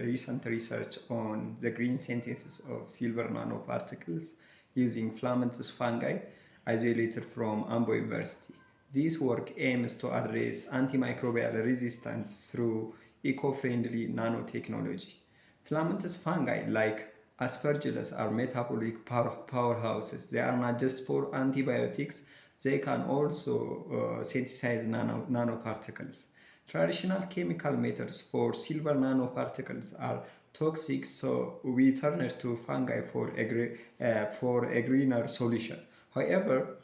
recent research on the green synthesis of silver nanoparticles using filamentous fungi isolated from Ambo University. This work aims to address antimicrobial resistance through eco-friendly nanotechnology. Filamentous fungi like Aspergillus are metabolic powerhouses. They are not just for antibiotics, they can also synthesize nanoparticles. Traditional chemical methods for silver nanoparticles are toxic, so we turn to fungi for a greener solution. However,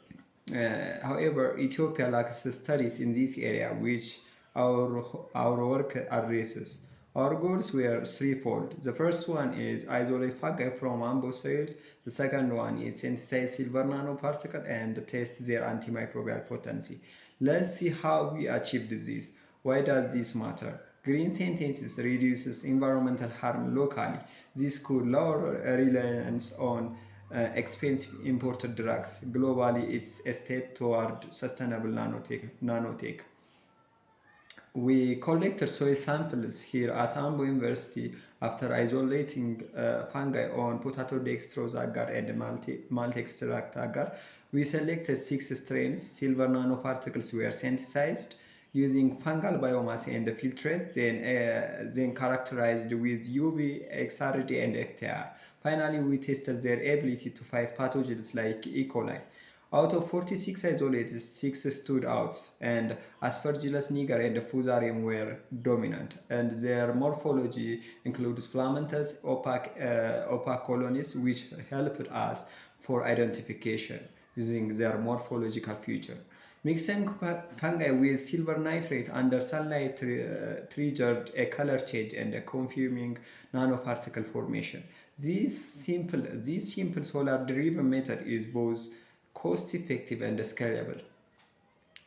Ethiopia lacks studies in this area, which our work addresses. Our goals were threefold. The first one is isolate fungi from Ambo soil. The second one is synthesize silver nanoparticle and test their antimicrobial potency. Let's see how we achieved this. Why does this matter? Green synthesis reduces environmental harm locally. This could lower reliance on expensive imported drugs. Globally, it's a step toward sustainable nanotech. We collected soil samples here at Ambo University after isolating fungi on potato dextrose agar and multi-extract agar. We selected 6 strains. Silver nanoparticles were synthesized using fungal biomass and filtrate, then characterized with UV, XRD, and FTR. Finally, we tested their ability to fight pathogens like E. coli. Out of 46 isolates, 6 stood out, and Aspergillus niger and Fusarium were dominant, and their morphology includes filamentous opaque colonies, which helped us for identification using their morphological feature. Mixing fungi with silver nitrate under sunlight triggered a color change and a confirming nanoparticle formation. This simple solar-driven method is both cost-effective and scalable.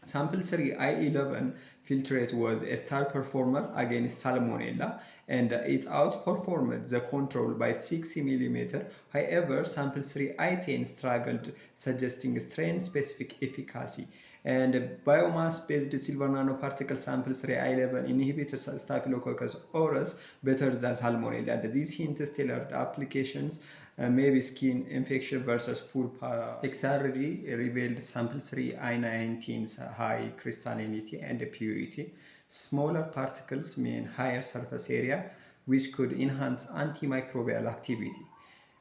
Sample 3 I11 filtrate was a star performer against Salmonella, and it outperformed the control by 6 mm. However, sample 3 I10 struggled, suggesting strain-specific efficacy. And biomass-based silver nanoparticle sample 3 I11 inhibited Staphylococcus aureus better than Salmonella. And these hints tailored applications, maybe skin infection versus full XRD revealed sample 3 I19's high crystallinity and purity. Smaller particles mean higher surface area, which could enhance antimicrobial activity.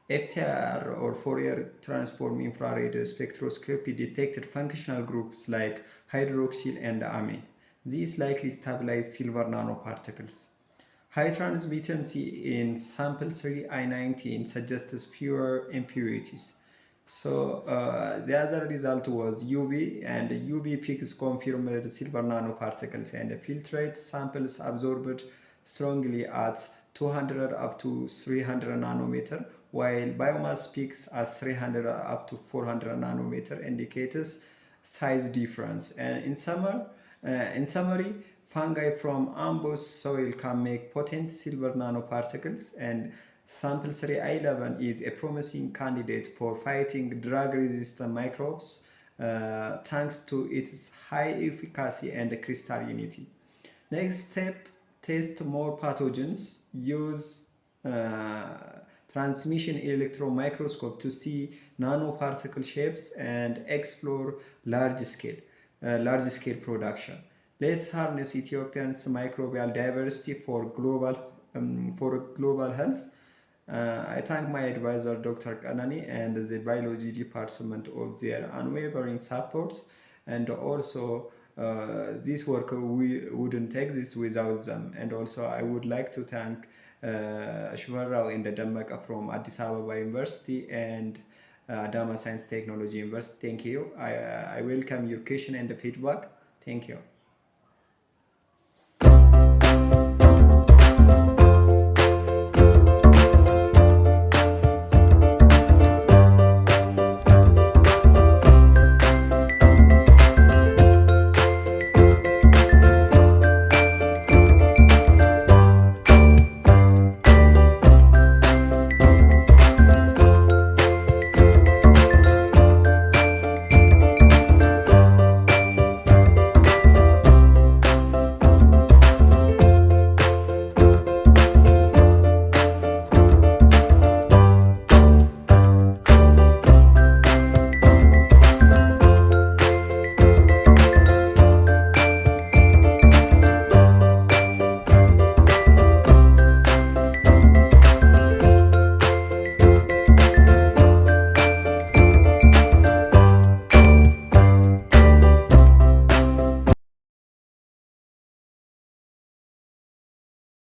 FTIR or Fourier transform infrared spectroscopy detected functional groups like hydroxyl and amine. These likely stabilized silver nanoparticles. High transmittancy in sample 3 I19 suggests fewer impurities. So the other result was UV, and UV peaks confirmed silver nanoparticles, and filtrate samples absorbed strongly at 200 up to 300 nanometer, while biomass peaks at 300 up to 400 nanometer indicates size difference. And in summary, fungi from Ambo's soil can make potent silver nanoparticles, and sample 3 I11 is a promising candidate for fighting drug-resistant microbes thanks to its high efficacy and crystallinity. Next step, test more pathogens. Use transmission electron microscope to see nanoparticle shapes and explore large-scale production. Let's harness Ethiopia's microbial diversity for global health. I thank my advisor, Dr. Kanani, and the biology department of their unwavering support, and also this work wouldn't exist without them. And also I would like to thank Shivarao and Dammaka from Addis Ababa University and Adama Science Technology University. Thank you. I welcome your question and feedback. Thank you.